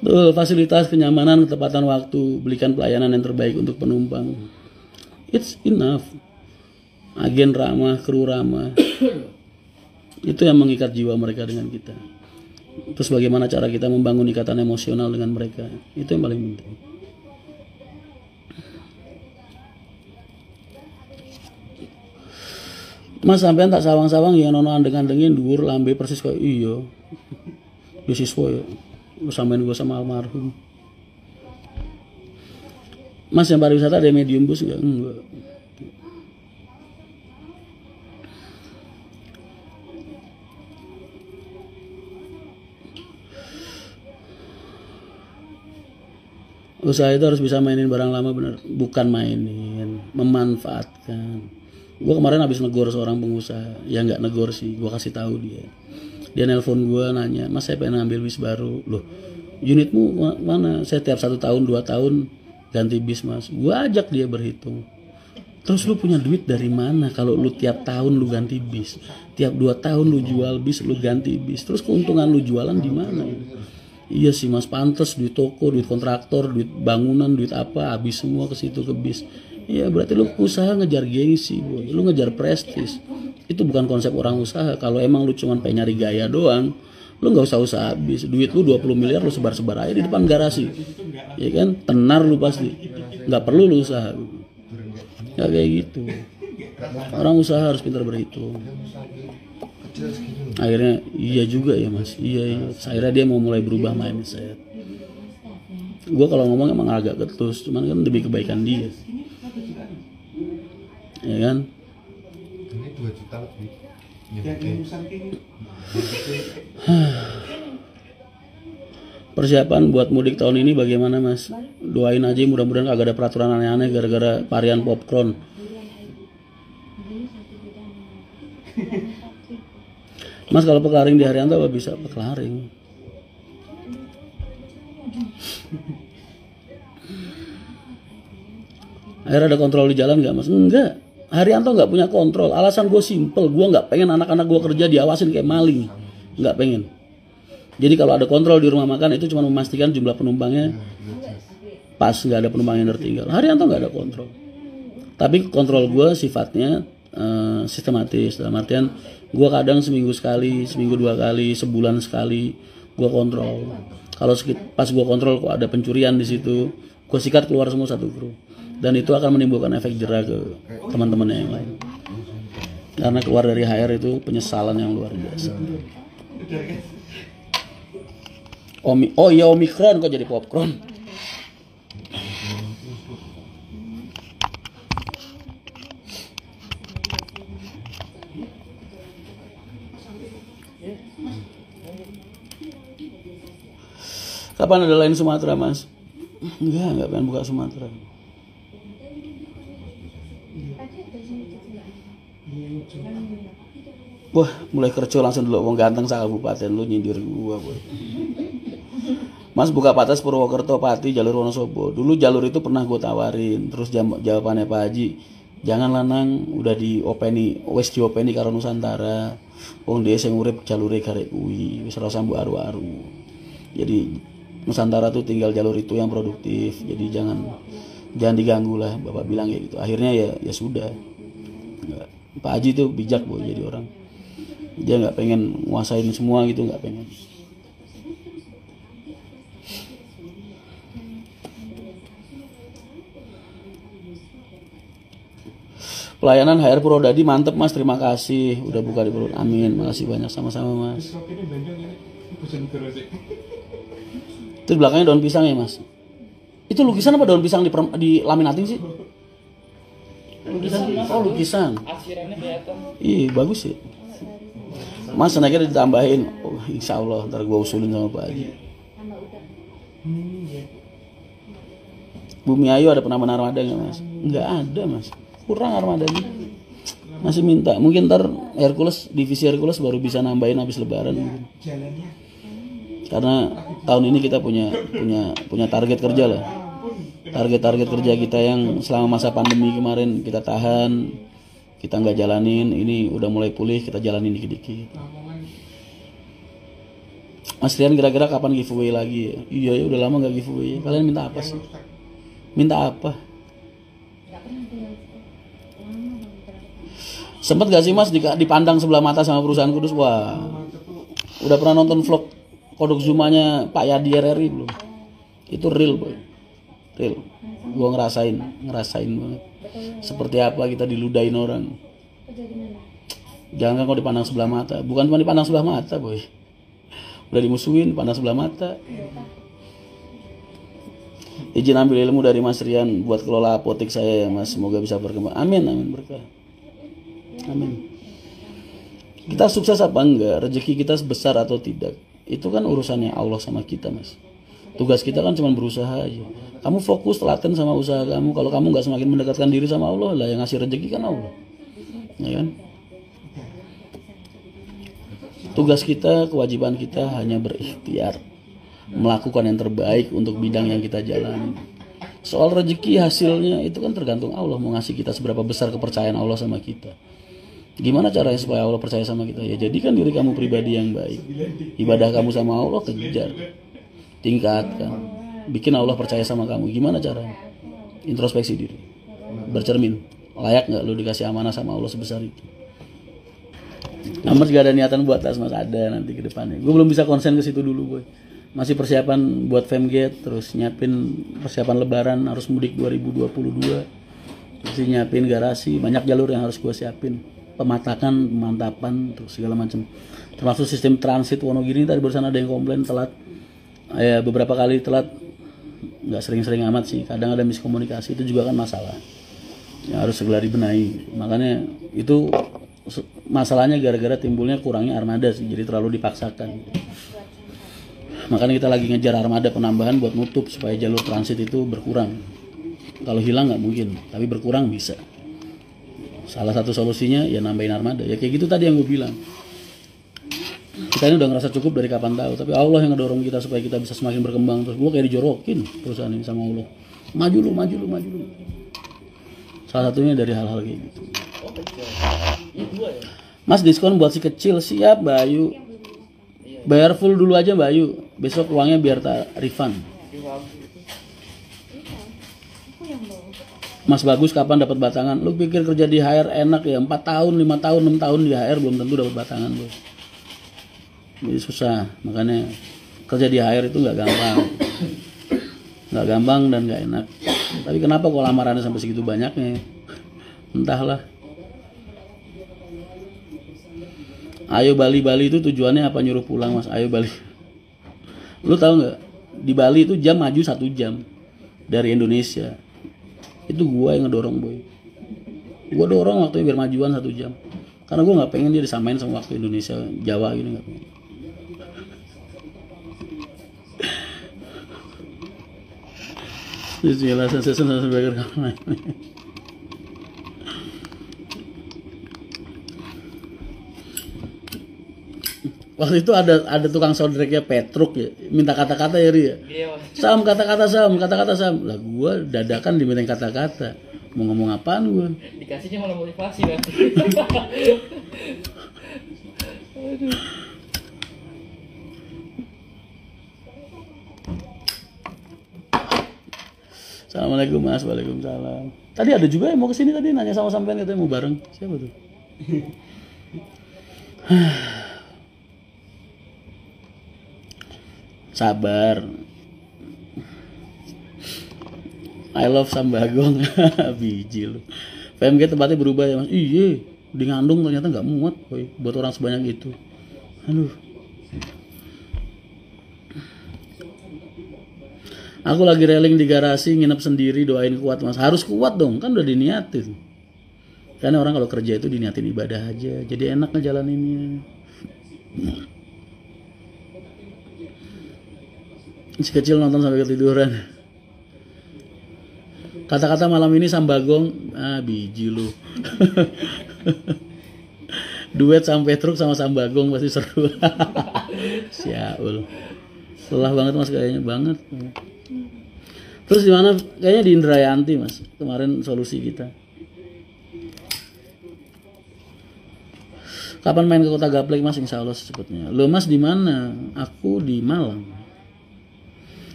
Tuh, fasilitas, kenyamanan, ketepatan waktu, belikan pelayanan yang terbaik untuk penumpang. It's enough. Agen ramah, kru ramah. Itu yang mengikat jiwa mereka dengan kita. Terus bagaimana cara kita membangun ikatan emosional dengan mereka? Itu yang paling penting. Mas sampean tak sawang-sawang yang nono andeng-andengin dhuwur lambe persis kayak iya. Ya siswa ya. Sampean gue sama almarhum. Mas yang pariwisata ada medium bus enggak? Enggak. Usaha itu harus bisa mainin barang lama, bener. Bukan mainin, memanfaatkan. Gue kemarin habis negor seorang pengusaha. Ya nggak negor sih, gue kasih tahu dia. Dia nelpon gue nanya, Mas saya pengen ambil bis baru. Loh, unitmu mana? Saya tiap 1 tahun 2 tahun ganti bis mas. Gue ajak dia berhitung. Terus lu punya duit dari mana kalau lu tiap tahun lu ganti bis? Tiap 2 tahun lu jual bis, lu ganti bis. Terus keuntungan lu jualan di mana? Iya sih mas, pantes duit toko, duit kontraktor, duit bangunan, duit apa, habis semua ke situ ke bis. Iya berarti lu usaha ngejar gengsi, boy. Lu ngejar prestis. Itu bukan konsep orang usaha. Kalau emang lu cuma pengen nyari gaya doang, lu nggak usah usaha habis. Duit lu 20 miliar lu sebar-sebar aja di depan garasi. Ya kan, tenar lu pasti. Nggak perlu lu usaha. Ya kayak gitu. Orang usaha harus pintar berhitung. Akhirnya iya juga ya mas, iya. Akhirnya dia mau mulai berubah mindset. Gue kalau ngomong emang agak ketus, cuman kan demi kebaikan dia, ya kan. Ini 2 juta lebih. Persiapan buat mudik tahun ini bagaimana mas? Doain aja mudah-mudahan kagak ada peraturan aneh-aneh gara-gara varian popcorn. Mas kalau pekelaring di Haryanto apa bisa pekelaring? Akhirnya ada kontrol di jalan nggak mas? Enggak. Haryanto nggak punya kontrol. Alasan gue simple, gue nggak pengen anak-anak gue kerja diawasin kayak maling. Nggak pengen. Jadi kalau ada kontrol di rumah makan itu cuma memastikan jumlah penumpangnya pas, nggak ada penumpang yang tertinggal. Haryanto nggak ada kontrol. Tapi kontrol gue sifatnya sistematis, dalam artian gue kadang seminggu sekali, seminggu 2 kali, sebulan sekali gue kontrol. Kalau pas gue kontrol kok ada pencurian di situ, gue sikat keluar semua satu kru, dan itu akan menimbulkan efek jera ke teman-temannya yang lain. Karena keluar dari HR itu penyesalan yang luar biasa. Oh iya Omikron kok jadi popcorn. Kapan ada lain Sumatera mas? Enggak pengen buka Sumatera. Wah mulai kerco langsung dulu wong ganteng sa kabupaten lu nyindir gua boy. Mas buka patas Purwokerto Pati jalur Wonosobo. Dulu jalur itu pernah gue tawarin. Terus jawabannya Pak Haji, jangan lanang udah diopeni, wes diopeni karo Nusantara. Wong dhewe sing urip jalure garek kuwi, wis ora sambu aru-aru. Jadi Nusantara tuh tinggal jalur itu yang produktif. Jadi jangan diganggu lah, Bapak bilang kayak gitu. Akhirnya ya sudah. Pak Haji tuh bijak boy jadi orang. Dia nggak pengen nguasain semua gitu, nggak pengen. Pelayanan HR Purwodadi mantep mas, terima kasih udah buka di Purwodadi. Amin, makasih banyak, sama-sama mas. Itu di belakangnya daun pisang ya mas. Itu lukisan apa daun pisang di laminating sih? Lukisan. Oh lukisan. Ih bagus sih. Mas naiknya ditambahin. Oh, insya Allah ntar gue usulin sama Pak Haji. Bumi Ayu ada penambahan armada nggak mas? Nggak ada mas. Kurang armadanya. Masih minta. Mungkin ntar divisi Hercules baru bisa nambahin habis lebaran. Karena tahun ini kita punya target kerja lah. Target kerja kita yang selama masa pandemi kemarin kita tahan. kita nggak jalanin, ini udah mulai pulih, kita jalanin dikit-dikit. Mas Rian, kira-kira kapan giveaway lagi? Iya ya, udah lama nggak giveaway. Kalian minta apa sih? Minta apa? Sempet gak sih Mas dipandang sebelah mata sama perusahaan Kudus? Wah, udah pernah nonton vlog Kodok Zumanya Pak Yadi RRI belum? Itu real boy, real. Gue ngerasain banget. Seperti apa kita diludahin orang. Jangan kau dipandang sebelah mata. Bukan cuma dipandang sebelah mata boy, udah dimusuhin, pandang sebelah mata. Izin ambil ilmu dari Mas Rian buat kelola apotek saya ya Mas, semoga bisa berkembang. Amin, amin, berkah. Amin. Kita sukses apa enggak, rezeki kita besar atau tidak, itu kan urusannya Allah sama kita Mas. Tugas kita kan cuma berusaha aja. Kamu fokus telaten sama usaha kamu. Kalau kamu nggak semakin mendekatkan diri sama Allah, lah yang ngasih rezeki kan Allah, ya kan? Tugas kita, kewajiban kita hanya berikhtiar melakukan yang terbaik untuk bidang yang kita jalani. Soal rezeki hasilnya itu kan tergantung Allah mau ngasih kita seberapa besar kepercayaan Allah sama kita. Gimana caranya supaya Allah percaya sama kita? Ya jadikan diri kamu pribadi yang baik. Ibadah kamu sama Allah kejar, tingkatkan, bikin Allah percaya sama kamu. Gimana caranya? Introspeksi diri, bercermin, layak nggak lu dikasih amanah sama Allah sebesar itu? Mas gak ada niatan buat tas Mas, ada nanti ke depannya. Gue belum bisa konsen ke situ dulu boy. Masih persiapan buat Femgate, terus nyiapin persiapan lebaran, harus mudik 2022. Masih nyiapin garasi, banyak jalur yang harus gue siapin. Pematakan, pemantapan, terus segala macam. Termasuk sistem transit Wonogiri, tadi barusan ada yang komplain telat. Ya beberapa kali telat, nggak sering-sering amat sih. Kadang ada miskomunikasi, itu juga kan masalah. Ya, harus segera dibenahi. Makanya itu masalahnya gara-gara timbulnya kurangnya armada sih, jadi terlalu dipaksakan. Makanya kita lagi ngejar armada penambahan buat nutup supaya jalur transit itu berkurang. Kalau hilang nggak mungkin, tapi berkurang bisa. Salah satu solusinya ya nambahin armada. Ya kayak gitu tadi yang gue bilang. Kita ini udah ngerasa cukup dari kapan tahu, tapi Allah yang ngedorong kita supaya kita bisa semakin berkembang. Terus gue kayak dijorokin perusahaan ini sama Allah. Maju lu. Salah satunya dari hal-hal kayak gitu. Mas diskon buat si kecil, siap Bayu. Bayar full dulu aja Bayu. Besok uangnya biar tak refund. Mas Bagus kapan dapat batangan? Lu pikir kerja di HR enak ya? 4 tahun, 5 tahun, 6 tahun di HR belum tentu dapat batangan bos. Jadi susah. Makanya kerja di HR itu nggak gampang. Nggak gampang dan nggak enak. Tapi kenapa kok lamarannya sampai segitu banyaknya? Entahlah. Ayo Bali itu tujuannya apa, nyuruh pulang Mas? Ayo Bali. Lu tahu nggak? Di Bali itu jam maju 1 jam dari Indonesia. Itu gua yang ngedorong boy. Gua dorong waktunya biar majuan 1 jam. Karena gua nggak pengen dia disamain sama waktu Indonesia Jawa gini, nggak pengen. Bismillah, saya sebagai kawan. Waktu itu ada tukang soundtracknya Petruk ya, minta kata-kata ya Ri ya. Sam, kata-kata Sam. Lah gua dadakan diminta kata-kata. Mau ngomong apaan gua? Dikasihnya malah motivasi kan. Aduh. Assalamualaikum Mas, waalaikumsalam. Tadi ada juga yang mau kesini tadi nanya sama sampean katanya mau bareng. Siapa tuh? Sabar. I love Sambagong. Biji lu. PMG tempatnya berubah ya Mas. Iya, di Ngandung ternyata nggak muat boy, buat orang sebanyak itu. Aduh. Aku lagi railing di garasi, nginep sendiri, doain kuat Mas. Harus kuat dong, kan udah diniatin. Karena orang kalau kerja itu diniatin ibadah aja, jadi enak ngejalaninnya. Si kecil nonton sampai ketiduran. Kata-kata malam ini Sambagong, biji lu. Duet sampai truk sama Sambagong pasti seru. Siaul. Lelah banget Mas kayaknya banget. Terus di mana? Kayaknya di Indrayanti Mas. Kemarin solusi kita. Kapan main ke Kota Gaplek Mas? Insya Allah secepatnya. Lo Mas di mana? Aku di Malang.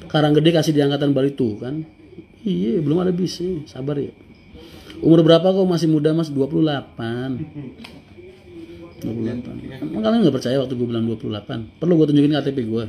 Karanggede kasih di angkatan Bali tuh kan. Iya belum ada bis sih. Sabar ya. Umur berapa kok? Masih muda Mas? 28. 28. Emang kalian gak percaya waktu gue bilang 28? Perlu gue tunjukin KTP gue?